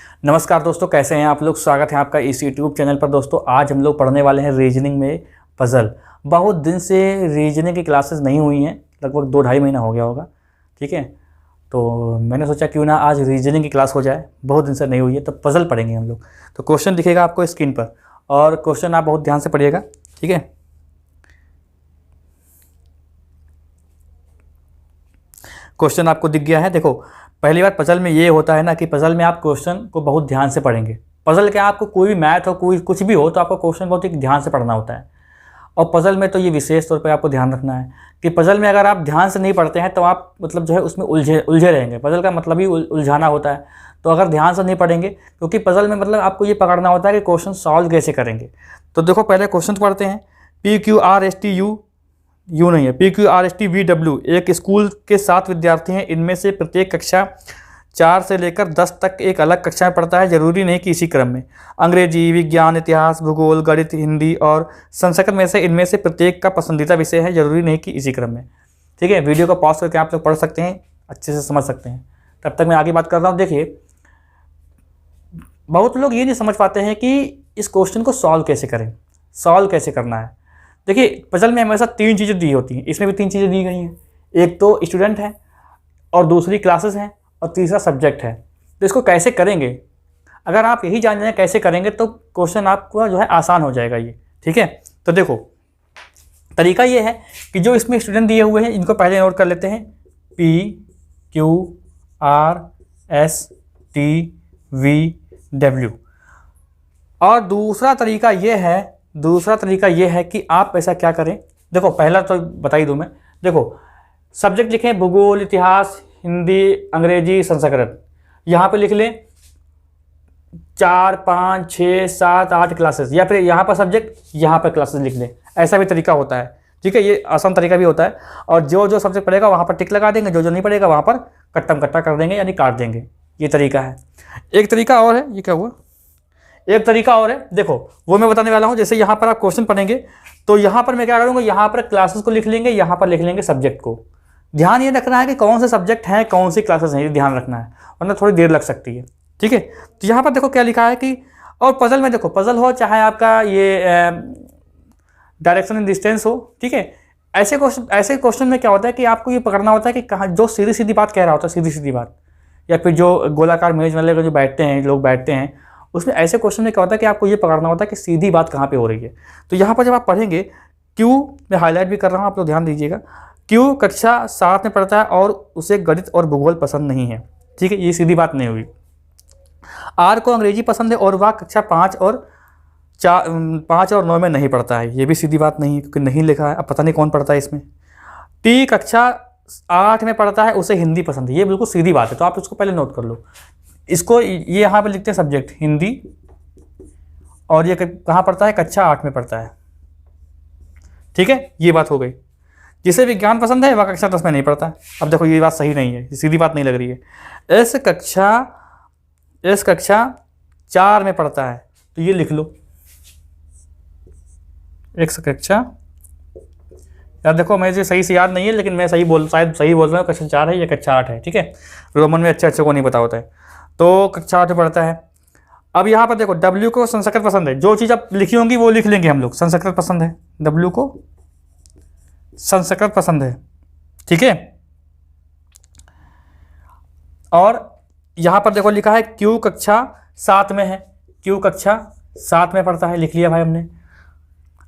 नमस्कार दोस्तों, कैसे हैं आप लोग। स्वागत है आपका इस यूट्यूब चैनल पर। दोस्तों आज हम लोग पढ़ने वाले हैं रीजनिंग में पज़ल। बहुत दिन से रीजनिंग की क्लासेस नहीं हुई हैं, लगभग 2-2.5 महीना हो गया होगा। ठीक है, तो मैंने सोचा क्यों ना आज रीजनिंग की क्लास हो जाए, बहुत दिन से नहीं हुई है। तो पज़ल पढ़ेंगे हम लोग। तो क्वेश्चन दिखेगा आपको स्क्रीन पर और क्वेश्चन आप बहुत ध्यान से पढ़िएगा। ठीक है, क्वेश्चन आपको दिख गया है। देखो, पहली बात पज़ल में ये होता है ना कि पज़ल में आप क्वेश्चन को बहुत ध्यान से पढ़ेंगे। पज़ल क्या, आपको कोई भी मैथ हो, कोई कुछ भी हो, तो आपको क्वेश्चन बहुत ही ध्यान से पढ़ना होता है। और पज़ल में तो ये विशेष तौर पे आपको ध्यान रखना है कि पज़ल में अगर आप ध्यान से नहीं पढ़ते हैं तो आप मतलब जो है उसमें उलझे रहेंगे। पज़ल का मतलब ही उलझाना होता है। तो अगर ध्यान से नहीं पढ़ेंगे, क्योंकि पज़ल में मतलब आपको ये पकड़ना होता है कि क्वेश्चन सॉल्व कैसे करेंगे। तो देखो पहले क्वेश्चन पढ़ते हैं। PQRSTU नहीं है, PQRSTVW एक स्कूल के 7 विद्यार्थी हैं। इनमें से प्रत्येक कक्षा 4 से लेकर 10 तक एक अलग कक्षा में पढ़ता है, जरूरी नहीं कि इसी क्रम में। अंग्रेजी, विज्ञान, इतिहास, भूगोल, गणित, हिंदी और संस्कृत में से इनमें से प्रत्येक का पसंदीदा विषय है, जरूरी नहीं कि इसी क्रम में। ठीक है, वीडियो को पॉज करके आप लोग पढ़ सकते हैं, अच्छे से समझ सकते हैं। तब तक मैं आगे बात कर रहा हूँ। देखिए, बहुत लोग ये नहीं समझ पाते हैं कि इस क्वेश्चन को सॉल्व कैसे करें, सॉल्व कैसे करना है। देखिए, पज़ल में हमेशा 3 चीज़ें दी होती हैं, इसमें भी 3 चीज़ें दी गई हैं। एक तो स्टूडेंट है, और दूसरी क्लासेस हैं, और तीसरा सब्जेक्ट है। तो इसको कैसे करेंगे, अगर आप यही जान जाएं कैसे करेंगे तो क्वेश्चन आपको जो है आसान हो जाएगा ये। ठीक है, तो देखो तरीका ये है कि जो इसमें स्टूडेंट दिए हुए हैं इनको पहले नोट कर लेते हैं। PQRSTVW। और दूसरा तरीका ये है कि आप ऐसा क्या करें। देखो, पहला तो बता ही दूँ मैं। देखो, सब्जेक्ट लिखें भूगोल, इतिहास, हिंदी, अंग्रेजी, संस्कृत। यहाँ पे लिख लें 4, 5, 6, 7, 8 क्लासेस, या फिर यहाँ पर सब्जेक्ट, यहाँ पर क्लासेस लिख लें। ऐसा भी तरीका होता है। ठीक है, ये आसान तरीका भी होता है। और जो जो सब्जेक्ट पढ़ेगा वहाँ पर टिक लगा देंगे, जो जो नहीं पढ़ेगा वहाँ पर कट्टम कट्टा कर देंगे, यानी काट देंगे। ये तरीका है। एक तरीका और है, ये क्या हुआ, एक तरीका और है, देखो वो मैं बताने वाला हूँ। जैसे यहाँ पर आप क्वेश्चन पढ़ेंगे तो यहाँ पर मैं क्या करूँगा, यहाँ पर क्लासेस को लिख लेंगे, यहाँ पर लिख लेंगे सब्जेक्ट को। ध्यान ये रखना है कि कौन से सब्जेक्ट हैं, कौन सी क्लासेस हैं, ये ध्यान रखना है, वरना थोड़ी देर लग सकती है। ठीक है, तो यहाँ पर देखो क्या लिखा है कि, और पज़ल में देखो, पज़ल हो चाहे आपका ये डायरेक्शन एंड डिस्टेंस हो। ठीक है, ऐसे क्वेश्चन में क्या होता है कि आपको ये पकड़ना होता है कि कहाँ जो सीधी सीधी बात कह रहा होता है, सीधी सीधी बात, या फिर जो गोलाकार मेज वाले जो लोग बैठते हैं, उसमें ऐसे क्वेश्चन में क्या होता है कि आपको ये पकड़ना होता है कि सीधी बात कहाँ पे हो रही है। तो यहाँ पर जब आप पढ़ेंगे, क्यों मैं हाईलाइट भी कर रहा हूँ, आप लोग ध्यान दीजिएगा। क्यों कक्षा 7 में पढ़ता है और उसे गणित और भूगोल पसंद नहीं है। ठीक है, ये सीधी बात नहीं हुई। आर को अंग्रेजी पसंद है और वह कक्षा 5 और 9 में नहीं पढ़ता है, ये भी सीधी बात नहीं है, क्योंकि नहीं लिखा है। अब पता नहीं कौन पढ़ता है इसमें। टी कक्षा 8 में पढ़ता है, उसे हिंदी पसंद है, ये बिल्कुल सीधी बात है। तो आप इसको पहले नोट कर लो। इसको ये यहाँ पर लिखते हैं सब्जेक्ट हिंदी, और ये कहाँ पढ़ता है, कक्षा 8 में पढ़ता है। ठीक है, ये बात हो गई। जिसे विज्ञान पसंद है वह कक्षा 10 में नहीं पढ़ता है। अब देखो ये बात सही नहीं है, सीधी बात नहीं लग रही है। इस कक्षा 4 में पढ़ता है, तो ये लिख लो, इस कक्षा, यार देखो मुझे सही से याद नहीं है, लेकिन मैं शायद सही बोल रहा हूँ। कक्षा 4 है या कक्षा 8 है। ठीक है, रोमन में अच्छे को नहीं पता होता है। तो कक्षा 8 में पढ़ता है। अब यहाँ पर देखो, W को संस्कृत पसंद है। जो चीज़ आप लिखी होंगी वो लिख लेंगे हम लोग। संस्कृत पसंद है, W को संस्कृत पसंद है। ठीक है, और यहाँ पर देखो लिखा है Q कक्षा 7 में है, Q कक्षा 7 में पढ़ता है, लिख लिया भाई हमने।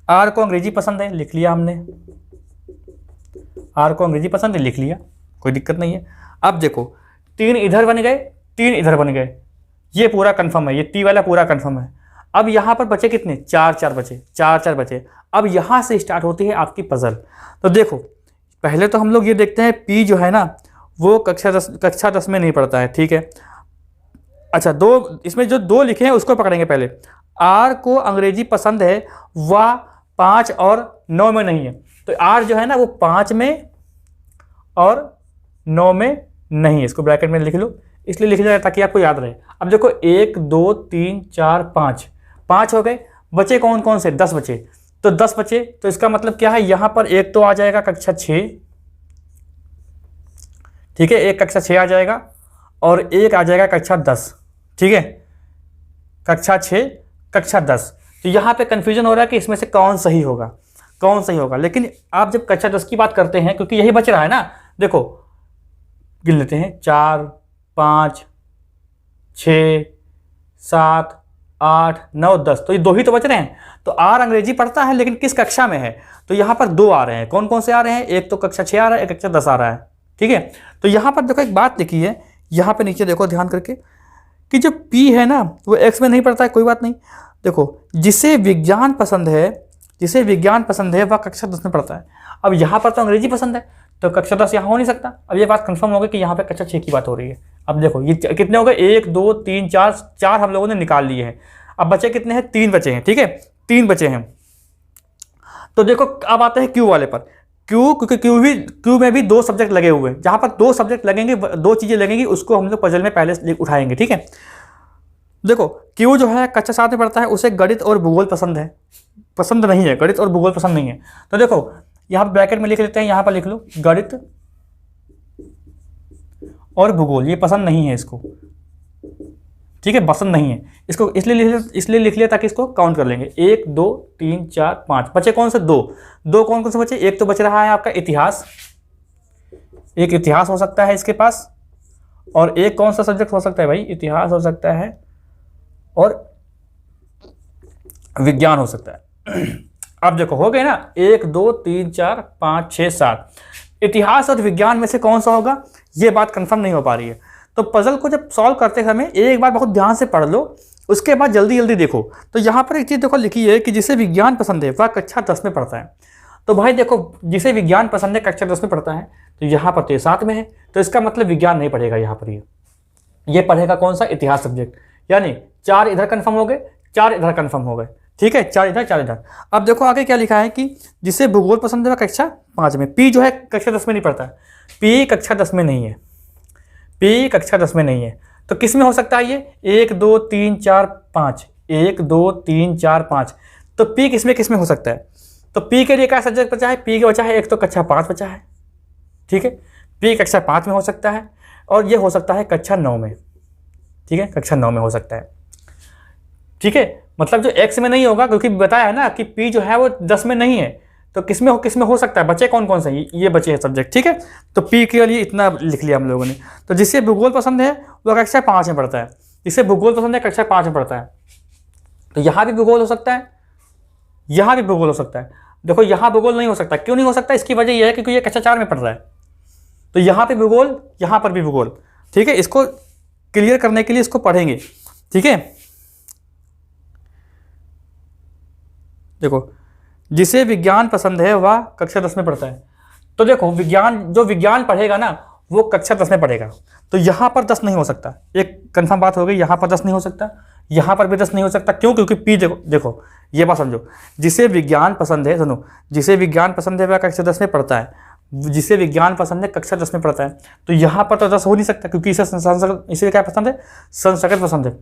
R को अंग्रेजी पसंद है, लिख लिया हमने। R को अंग्रेजी पसंद है, लिख लिया, कोई दिक्कत नहीं है। अब देखो 3 इधर बन गए, 3 इधर बन गए, ये पूरा कंफर्म है, ये T वाला पूरा कंफर्म है। अब यहाँ पर बचे कितने, 4 बचे। अब यहाँ से स्टार्ट होती है आपकी पज़ल। तो देखो पहले तो हम लोग ये देखते हैं, P जो है ना वो कक्षा 10 में नहीं पढ़ता है। ठीक है, अच्छा, इसमें जो 2 लिखे हैं उसको पकड़ेंगे पहले। R को अंग्रेजी पसंद है, वह 5 और 9 में नहीं है। तो R जो है ना वो 5 में और 9 में नहीं है, इसको ब्रैकेट में लिख लो, इसलिए लिख जाए ताकि आपको याद रहे। अब देखो 1 2 3 4 5 हो गए, बचे कौन कौन से, 10 बचे। तो 10 बचे, तो इसका मतलब क्या है, यहाँ पर एक तो आ जाएगा कक्षा 6, ठीक है, एक कक्षा 6 आ जाएगा और एक आ जाएगा कक्षा 10, ठीक है। कक्षा 6, कक्षा 10। तो यहाँ पे कन्फ्यूजन हो रहा है कि इसमें से कौन सही होगा, कौन सही होगा। लेकिन आप जब कक्षा 10 की बात करते हैं, क्योंकि यही बच रहा है ना, देखो गिन लेते हैं 4, 5, 6, 7, 8, 9, 10, तो ये 2 ही तो बच रहे हैं। तो आर अंग्रेजी पढ़ता है लेकिन किस कक्षा में है, तो यहाँ पर 2 आ रहे हैं। कौन कौन से आ रहे हैं, एक तो कक्षा 6 आ रहा है, एक कक्षा 10 आ रहा है। ठीक है, तो यहाँ पर देखो एक बात लिखी है, यहाँ पे नीचे देखो ध्यान करके कि जो पी है ना वो एक्स में नहीं पढ़ता है, कोई बात नहीं। देखो जिसे विज्ञान पसंद है, जिसे विज्ञान पसंद है वह कक्षा 10 में पढ़ता है। अब यहाँ पर तो अंग्रेजी पसंद है तो कक्षा 10 यहाँ हो नहीं सकता। अब ये बात कंफर्म हो गई कि यहाँ पे कक्षा 6 की बात हो रही है। अब देखो ये कितने हो गए, 1, 2, 3, 4 हम लोगों ने निकाल लिए हैं। अब बचे कितने हैं, 3 बचे हैं। ठीक है, 3 बचे हैं। तो देखो अब आते हैं क्यू वाले पर। क्यू, क्योंकि क्यू में भी 2 सब्जेक्ट लगे हुए हैं। जहाँ पर 2 सब्जेक्ट लगेंगे, 2 चीज़ें लगेंगी, उसको हम लोग पजल में पहले उठाएंगे। ठीक है, देखो क्यू जो है कक्षा 7 में पढ़ता है, उसे गणित और भूगोल पसंद है, पसंद नहीं है, गणित और भूगोल पसंद नहीं है। तो देखो यहाँ पर ब्रैकेट में लिख लेते हैं, यहाँ पर लिख लो गणित और भूगोल, ये पसंद नहीं है इसको। ठीक है, पसंद नहीं है इसको, इसलिए लिख लिया ताकि इसको काउंट कर लेंगे। 1, 2, 3, 4, 5 बचे कौन से, 2 कौन कौन से बचे, एक तो बच रहा है आपका इतिहास, एक इतिहास हो सकता है इसके पास, और एक कौन सा सब्जेक्ट हो सकता है भाई, इतिहास हो सकता है और विज्ञान हो सकता है। अब देखो हो गए ना, 1, 2, 3, 4, 5, 6, 7, इतिहास और विज्ञान में से कौन सा होगा, ये बात कंफर्म नहीं हो पा रही है। तो पजल को जब सॉल्व करते समय एक बार बहुत ध्यान से पढ़ लो, उसके बाद जल्दी जल्दी देखो। तो यहाँ पर एक चीज़ देखो लिखी है कि जिसे विज्ञान पसंद है वह कक्षा 10 में पढ़ता है। तो भाई देखो जिसे विज्ञान पसंद है कक्षा 10 में पढ़ता है, तो यहाँ पर तो 7 में है, तो इसका मतलब विज्ञान नहीं पढ़ेगा यहाँ पर, ये पढ़ेगा कौन सा, इतिहास सब्जेक्ट। यानी 4 इधर कन्फर्म हो गए, 4 इधर कन्फर्म हो गए। ठीक है, 4 इधर 4 इधर। अब देखो आगे क्या लिखा है कि जिसे भूगोल पसंद है वह कक्षा 5 में। पी जो है कक्षा 10 में नहीं पढ़ता है, पी कक्षा 10 में नहीं है, पी कक्षा 10 में नहीं है। तो किस में हो सकता है ये, 1, 2, 3, 4, 5, 1, 2, 3, 4, 5। तो पी किस में हो सकता है, तो पी के लिए क्या सब्जेक्ट बचा है, पी के बचा है एक तो कक्षा 5 बचा है। ठीक है, पी कक्षा 5 में हो सकता है, और ये हो सकता है कक्षा 9 में। ठीक है, कक्षा 9 में हो सकता है। ठीक है, मतलब जो एक्स में नहीं होगा, क्योंकि बताया है ना कि पी जो है वो 10 में नहीं है, तो किस में हो सकता है, बचे कौन कौन से, ये बचे हैं सब्जेक्ट। ठीक है, तो पी के लिए इतना लिख लिया हम लोगों ने। तो जिसे भूगोल पसंद है वो कक्षा 5 में पढ़ता है, जिसे भूगोल पसंद है कक्षा 5 में पढ़ता है। तो यहाँ भी भूगोल हो सकता है, यहाँ भी भूगोल हो सकता है। देखो यहाँ भूगोल नहीं हो सकता, क्यों नहीं हो सकता, इसकी वजह यह है क्योंकि ये कक्षा 4 में पढ़ रहा है। तो यहाँ पे भूगोल, यहाँ पर भी भूगोल। ठीक है, इसको क्लियर करने के लिए इसको पढ़ेंगे। ठीक है, देखो जिसे विज्ञान पसंद है वह कक्षा 10 में पढ़ता है। तो देखो जो विज्ञान पढ़ेगा ना वो कक्षा 10 में पढ़ेगा। तो यहाँ पर 10 नहीं हो सकता, एक कंफर्म बात हो गई, यहाँ पर 10 नहीं हो सकता, यहाँ पर भी 10 नहीं हो सकता। क्यों, क्योंकि पी देखो ये बात समझो, जिसे विज्ञान पसंद है, सुनो, जिसे विज्ञान पसंद है वह कक्षा 10 में पढ़ता है, जिसे विज्ञान पसंद है कक्षा 10 में पढ़ता है। तो यहाँ पर तो 10 हो नहीं सकता, क्योंकि इसे क्या पसंद है, संस्कृत पसंद है।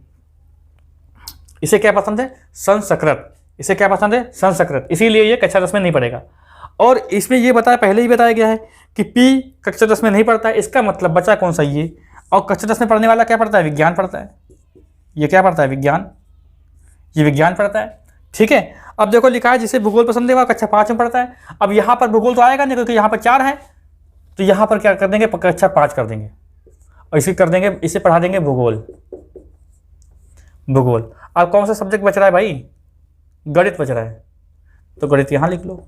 इसे क्या पसंद है, संस्कृत। इसे क्या पसंद है, संस्कृत, इसीलिए ये कक्षा 10 में नहीं पढ़ेगा। और इसमें ये पहले ही बताया गया है कि पी कक्षा 10 में नहीं पढ़ता है, इसका मतलब बचा कौन सा, ये। और कक्षा 10 में पढ़ने वाला क्या पढ़ता है, विज्ञान पढ़ता है। ये क्या पढ़ता है, विज्ञान, ये विज्ञान पढ़ता है। ठीक है, अब देखो लिखा है जिसे भूगोल पसंद है वह कक्षा 5 में पढ़ता है। अब यहाँ पर भूगोल तो आएगा नहीं, क्योंकि यहाँ पर 4 है, तो यहाँ पर क्या कर देंगे, कक्षा 5 कर देंगे, और इसे कर देंगे, इसे पढ़ा देंगे भूगोल। भूगोल। अब कौन सा सब्जेक्ट बच रहा है भाई, गणित बच रहा है, तो गणित यहाँ लिख लो,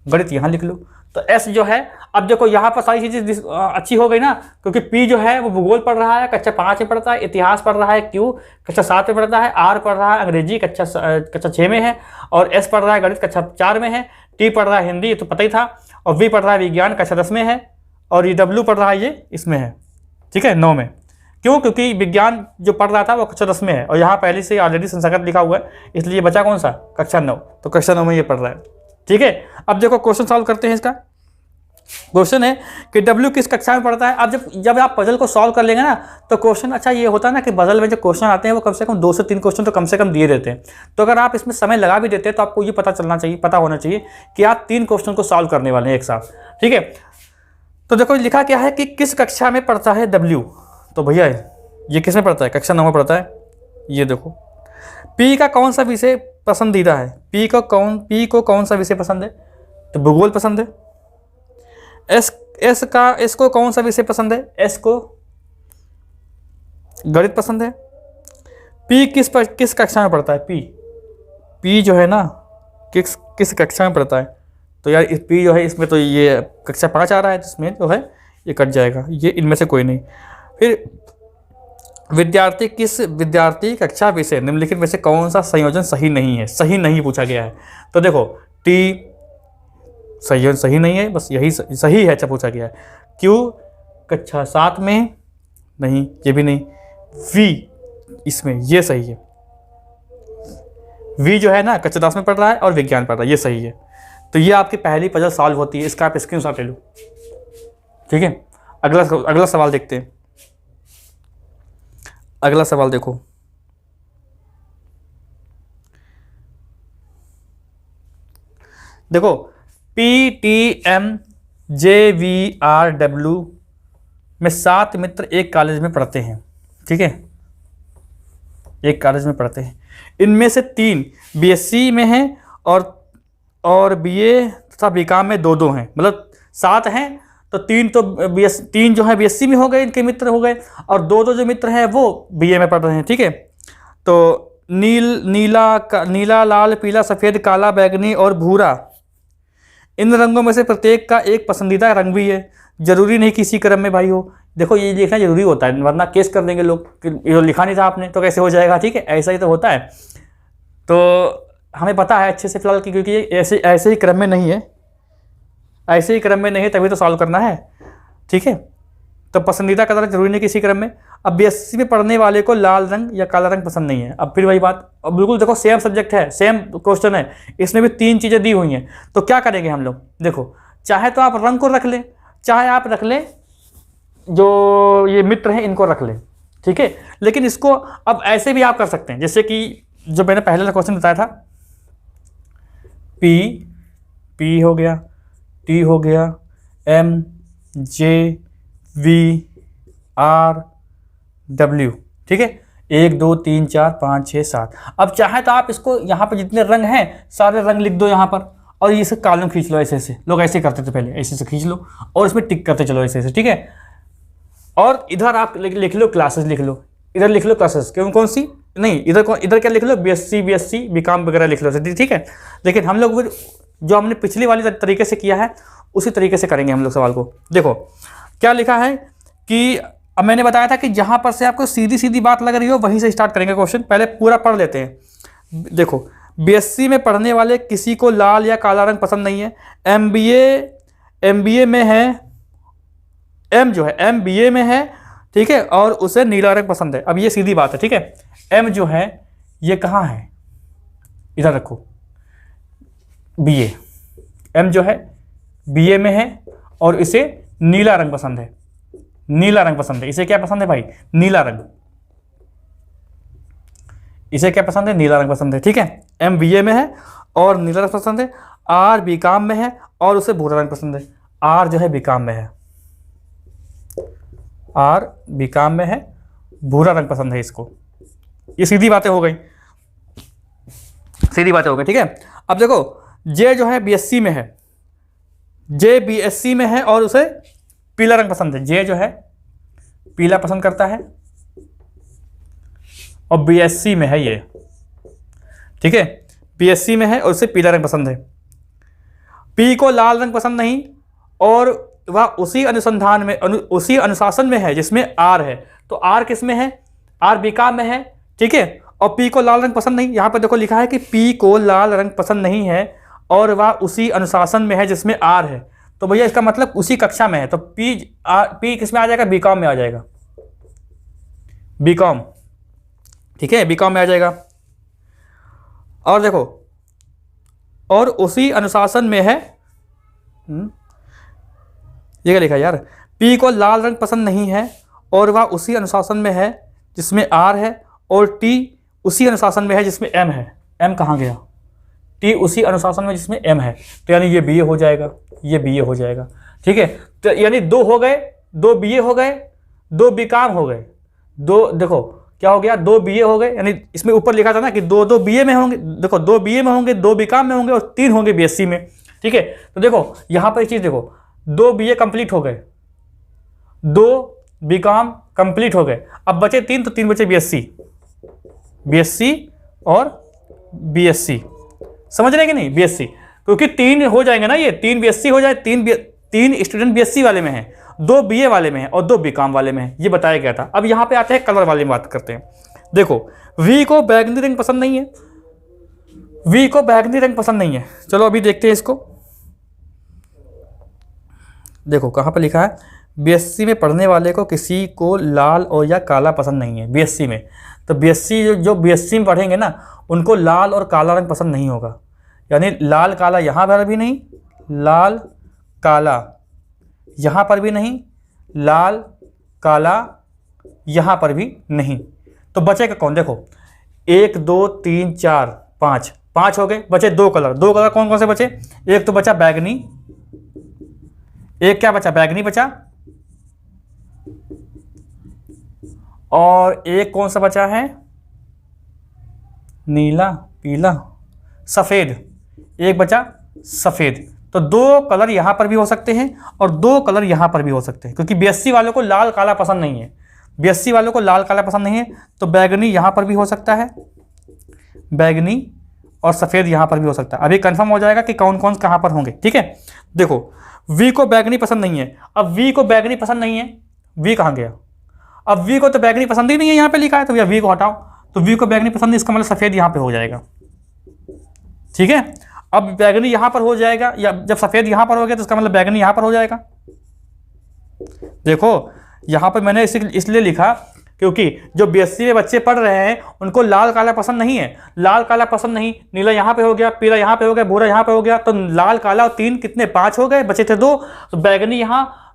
गणित यहाँ लिख लो। तो एस जो है, अब देखो यहाँ पर सारी चीज़ें अच्छी हो गई ना, क्योंकि पी जो है वो भूगोल पढ़ रहा है, कक्षा 5 में पढ़ता है, इतिहास पढ़ रहा है, क्यू कक्षा 7 में पढ़ता है, आर पढ़ रहा है अंग्रेजी कक्षा 6 में है, और एस पढ़ रहा है गणित कक्षा 4 में है, टी पढ़ रहा है हिंदी, ये तो पता ही था, और वी पढ़ रहा है विज्ञान कक्षा 10 में है, और ये डब्ल्यू पढ़ रहा है ये इसमें है। ठीक है, 9 में। क्यों, क्योंकि विज्ञान जो पढ़ रहा था वो कक्षा 10 में है, और यहाँ पहले से ऑलरेडी संस्कृत लिखा हुआ है, इसलिए बचा कौन सा, कक्षा 9। तो कक्षा 9 में ये पढ़ रहा है। ठीक है, अब देखो क्वेश्चन सॉल्व करते हैं। इसका क्वेश्चन है कि डब्ल्यू किस कक्षा में पढ़ता है। अब जब आप पजल को सॉल्व कर लेंगे ना, तो क्वेश्चन अच्छा ये होता है ना कि पजल में जो क्वेश्चन आते हैं वो कम से कम 2 से 3 क्वेश्चन तो कम से कम दिए देते हैं। तो अगर आप इसमें समय लगा भी देते हैं तो आपको ये पता होना चाहिए कि आप 3 क्वेश्चन को सॉल्व करने वाले हैं एक साथ। ठीक है, तो देखो लिखा क्या है कि किस कक्षा में पढ़ता है डब्ल्यू। तो भैया ये किसमें पढ़ता है? कक्षा 9 में पढ़ता है। ये देखो, पी का कौन सा विषय पसंदीदा है? पी को कौन सा विषय पसंद है? तो भूगोल पसंद है। एस को कौन सा विषय पसंद है? एस को गणित पसंद है। पी किस कक्षा में पढ़ता है? पी जो है ना, किस कक्षा में पढ़ता है? तो यार इस पी जो है इसमें तो ये कक्षा 5 आ रहा है, जिसमें जो है ये कट जाएगा, ये इनमें से कोई नहीं। फिर विद्यार्थी कक्षा विषय निम्नलिखित में से कौन सा संयोजन सही नहीं है? सही नहीं पूछा गया है। तो देखो टी संयोजन सही नहीं है, बस यही सही है, अच्छा पूछा गया है। क्यू कक्षा 7 में नहीं, ये भी नहीं। वी इसमें ये सही है। वी जो है ना कक्षा 10 में पढ़ रहा है और विज्ञान पढ़ रहा है, ये सही है। तो ये आपकी पहली पजल सॉल्व होती है, इसका आप स्क्रीनशॉट ले लो। ठीक है, अगला सवाल देखते हैं। अगला सवाल देखो, PTMJVRW में 7 मित्र एक कॉलेज में पढ़ते हैं। ठीक है, एक कॉलेज में पढ़ते हैं। इनमें से 3 BSc में हैं और BA तथा BCom में 2-2 हैं। मतलब 7 हैं तो 3 जो है BSc में हो गए, इनके मित्र हो गए, और 2-2 जो मित्र हैं वो BA में पढ़ रहे हैं। ठीक है, तो नीला, लाल, पीला, सफ़ेद, काला, बैगनी और भूरा, इन रंगों में से प्रत्येक का एक पसंदीदा रंग भी है। जरूरी नहीं किसी क्रम में भाई हो। देखो ये लिखना जरूरी होता है, वरना केस कर देंगे लोग कि ये लिखा नहीं था आपने तो कैसे हो जाएगा। ठीक है, ऐसा ही तो होता है। तो हमें पता है अच्छे से फिलहाल कि क्योंकि ये ऐसे ही क्रम में नहीं है, ऐसे ही क्रम में नहीं है, तभी तो सॉल्व करना है। ठीक है, तो पसंदीदा कलर जरूरी नहीं किसी क्रम में। अब BSc में पढ़ने वाले को लाल रंग या काला रंग पसंद नहीं है। अब फिर वही बात, अब बिल्कुल देखो सेम सब्जेक्ट है, सेम क्वेश्चन है, इसमें भी 3 चीज़ें दी हुई हैं। तो क्या करेंगे हम लोग? देखो, चाहे तो आप रंग को रख लें, चाहे आप रख लें जो ये मित्र हैं इनको रख लें। ठीक है, लेकिन इसको अब ऐसे भी आप कर सकते हैं, जैसे कि जो मैंने पहले क्वेश्चन बताया था, पी हो गया, टी हो गया, MJVRW। ठीक है, 1 2 3 4 5 6 7। अब चाहे तो आप इसको यहाँ पर जितने रंग हैं सारे रंग लिख दो यहाँ पर, और इसे कॉलम खींच लो ऐसे। लोग ऐसे करते थे पहले, ऐसे से खींच लो और इसमें टिक करते चलो ऐसे। ठीक है, और इधर आप लिख लो क्लासेस, लिख लो इधर, लिख लो क्लासेस। कौन सी नहीं, इधर क्या लिख लो? BSc BCom वगैरह लिख लो। ठीक है, लेकिन हम लोग जो हमने पिछली वाली तरीके से किया है उसी तरीके से करेंगे हम लोग सवाल को। देखो क्या लिखा है कि अब मैंने बताया था कि जहाँ पर से आपको सीधी बात लग रही हो वहीं से स्टार्ट करेंगे क्वेश्चन। पहले पूरा पढ़ लेते हैं। देखो, BSc में पढ़ने वाले किसी को लाल या काला रंग पसंद नहीं है। MBA में है, M जो है MBA में है, ठीक है, और उसे नीला रंग पसंद है। अब ये सीधी बात है। ठीक है, M जो है ये कहाँ है? इधर रखो, BA। M जो है BA में है और इसे नीला रंग पसंद है। नीला रंग पसंद है, इसे क्या पसंद है भाई? नीला रंग। इसे क्या पसंद है? नीला रंग पसंद है। ठीक है, M BA में है और नीला रंग पसंद है। R BCom में है और उसे भूरा रंग पसंद है। R जो है BCom में है, R BCom में है, भूरा रंग पसंद है इसको। ये सीधी बातें हो गई, सीधी बातें हो गई। ठीक है, अब देखो J जो है BSc में है, J BSc में है और उसे पीला रंग पसंद है। J जो है पीला पसंद करता है और BSc में है ये। ठीक है, BSc में है और उसे पीला रंग पसंद है। P को लाल रंग पसंद नहीं और वह उसी अनुशासन में है जिसमें R है। तो R किस में है? R BCom में है। ठीक है, और P को लाल रंग पसंद नहीं, यहाँ पर देखो लिखा है कि P को लाल रंग पसंद नहीं है और वह उसी अनुशासन में है जिसमें R है। तो भैया इसका मतलब उसी कक्षा में है, तो P किस में आ जाएगा? BCom में आ जाएगा, BCom। ठीक है, BCom में आ जाएगा। और देखो, और उसी अनुशासन में है, ये क्या लिखा यार? P को लाल रंग पसंद नहीं है और वह उसी अनुशासन में है जिसमें R है, और T उसी अनुशासन में है जिसमें M है। M कहाँ गया? T उसी अनुशासन में जिसमें M है, तो यानी ये BA हो जाएगा, ये BA हो जाएगा। ठीक है, तो यानी 2 हो गए, 2 BA हो गए, 2 BCom हो गए, दो, देखो क्या हो गया, 2 BA हो गए, यानी इसमें ऊपर लिखा था ना कि 2 BA में होंगे, देखो 2 BA में होंगे, 2 बीकॉम में होंगे और 3 होंगे BSc में। ठीक है, तो देखो यहाँ पर एक चीज़ देखो, 2 BA कंप्लीट हो गए, 2 बीकॉम कंप्लीट हो गए, अब बचे 3, तो 3 बचे BSc और BSc, समझ रहे कि नहीं, BSc, क्योंकि 3 हो जाएंगे ना, ये 3 BSc हो जाए, 3 स्टूडेंट BSc वाले में हैं, 2 BA वाले में है और 2 बीकॉम वाले में है, ये बताया गया था। अब यहाँ पे आते हैं कलर वाले में बात करते हैं। देखो V को बैगनी रंग पसंद नहीं है, V को बैगनी रंग पसंद नहीं है, चलो अभी देखते हैं इसको। देखो कहाँ पे लिखा है, BSc में पढ़ने वाले को किसी को लाल और या काला पसंद नहीं है BSc में, तो BSc जो BSc में पढ़ेंगे ना उनको लाल और काला रंग पसंद नहीं होगा, यानी लाल काला यहाँ पर भी नहीं, लाल काला यहाँ पर भी नहीं, लाल काला यहाँ पर भी नहीं, तो बचेगा कौन, देखो 1 2 3 4 5, 5 हो गए, बचे 2 कलर, 2 कलर कौन कौन से बचे, एक तो बचा बैगनी, एक क्या बचा, बैगनी बचा, और एक कौन सा बचा है, नीला, पीला, सफ़ेद, एक बचा सफ़ेद। तो 2 कलर यहाँ पर भी हो सकते हैं और 2 कलर यहाँ पर भी हो सकते हैं, क्योंकि BSc वालों को लाल काला पसंद नहीं है, BSc वालों को लाल काला पसंद नहीं है, तो बैगनी यहाँ पर भी हो सकता है, बैगनी और सफ़ेद यहाँ पर भी हो सकता है। अभी कंफर्म हो जाएगा कि कौन कौन कहाँ पर होंगे। ठीक है, देखो V को बैगनी पसंद नहीं है, अब V को बैगनी पसंद नहीं है, V कहाँ गया, अब V को तो बैगनी पसंद ही नहीं है, यहाँ पे लिखा है, तो भैया V को हटाओ, तो V को बैगनी पसंद नहीं, इसका मतलब सफ़ेद यहाँ पे हो जाएगा। ठीक है, अब बैगनी यहाँ पर हो जाएगा, या जब सफ़ेद यहाँ पर हो गया तो इसका मतलब बैगनी यहाँ पर हो जाएगा। देखो यहाँ पर मैंने इसलिए लिखा क्योंकि जो BSc में बच्चे पढ़ रहे हैं उनको लाल काला पसंद नहीं है, लाल काला पसंद नहीं, नीला यहाँ पे हो गया, पीला यहाँ पे हो गया, भूरा यहाँ पे हो गया, तो लाल काला और 3 कितने 5 हो गए, बचे थे 2, तो बैगनी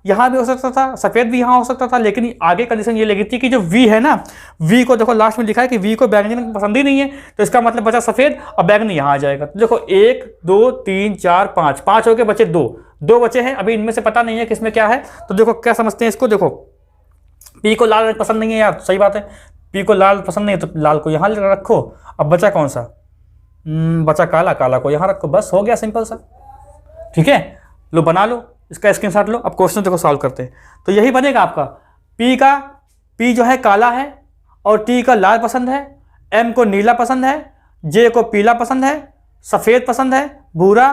यहाँ भी हो सकता था, सफ़ेद भी यहाँ हो सकता था, लेकिन आगे कंडीशन ये लगी थी कि जो V है ना, V को देखो लास्ट में लिखा है कि V को बैगनी रंग पसंद ही नहीं है, तो इसका मतलब बचा सफ़ेद और बैगनी यहाँ आ जाएगा। तो देखो 1 2 3 4 5, 5 हो गए, बचे 2 बचे हैं, अभी इनमें से पता नहीं है किसमें क्या है। तो देखो क्या समझते हैं इसको, देखो P को लाल रंग पसंद नहीं है यार, सही बात है, P को लाल पसंद नहीं है तो लाल को यहाँ रखो, अब बचा कौन सा, बचा काला, काला को यहाँ रखो, बस हो गया सिंपल सा। ठीक है, लो बना लो, इसका स्क्रीनशॉट लो। अब क्वेश्चन देखो सॉल्व करते हैं, तो यही बनेगा आपका, P जो है काला है और T का लाल पसंद है, M को नीला पसंद है, J को पीला पसंद है, सफ़ेद पसंद है, भूरा,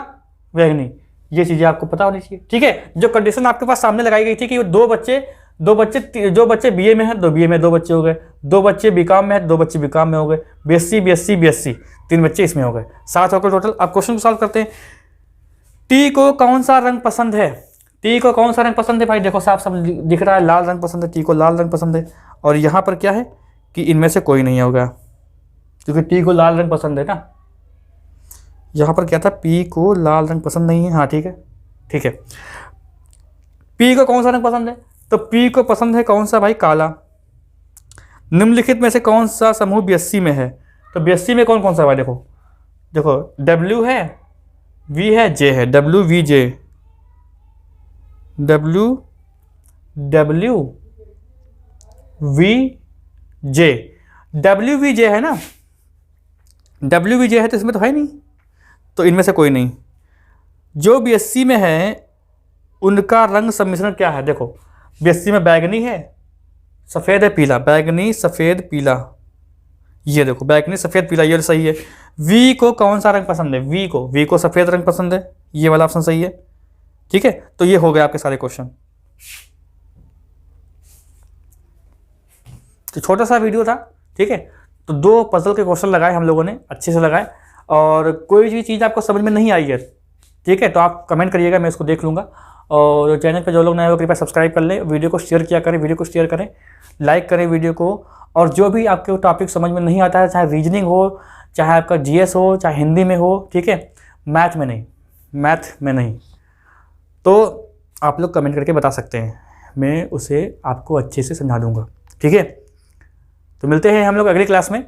बैगनी, ये चीज़ें आपको पता होनी चाहिए। ठीक है, जो कंडीशन आपके पास सामने लगाई गई थी कि जो बच्चे BA में हैं, 2 BA में 2 बच्चे हो गए, 2 बच्चे बीकॉम में हैं, 2 बच्चे बीकॉम में हो गए, BSc 3 बच्चे इसमें हो गए, 7 होकर टोटल। अब क्वेश्चन को सॉल्व करते हैं। T को कौन सा रंग पसंद है, T को कौन सा रंग पसंद है भाई, देखो साफ सब दिख रहा है, लाल रंग पसंद है, T को लाल रंग पसंद है, और यहाँ पर क्या है कि इनमें से कोई नहीं होगा, क्योंकि T को लाल रंग पसंद है ना, यहाँ पर क्या था, P को लाल रंग पसंद नहीं है, हाँ ठीक है। P को कौन सा रंग पसंद है, तो P को पसंद है कौन सा भाई, काला। निम्नलिखित में से कौन सा समूह BSc में है, तो BSc में कौन कौन सा भाई, देखो W है, V है, J है, WVJ है ना, WVJ है तो इसमें तो है नहीं, तो इनमें से कोई नहीं। जो BSc में है उनका रंग सम्मिश्रण क्या है, देखो BSc में बैगनी है, सफ़ेद है, पीला, बैगनी सफ़ेद पीला, ये देखो बैगनी सफ़ेद पीला, ये सही है। V को कौन सा रंग पसंद है, V को सफ़ेद रंग पसंद है, ये वाला ऑप्शन सही है। ठीक है, तो ये हो गया आपके सारे क्वेश्चन। तो छोटा सा वीडियो था, ठीक है, तो 2 पजल के क्वेश्चन लगाए हम लोगों ने, अच्छे से लगाए, और कोई भी चीज़ आपको समझ में नहीं आई है, ठीक है, तो आप कमेंट करिएगा, मैं इसको देख लूँगा। और चैनल पर जो लोग नए हो कृपया सब्सक्राइब कर लें, वीडियो को शेयर करें, लाइक करें वीडियो को। और जो भी आपके टॉपिक समझ में नहीं आता है, चाहे रीजनिंग हो, चाहे आपका GS हो, चाहे हिंदी में हो, ठीक है, मैथ में नहीं, तो आप लोग कमेंट करके बता सकते हैं, मैं उसे आपको अच्छे से समझा दूंगा। ठीक है, तो मिलते हैं हम लोग अगली क्लास में।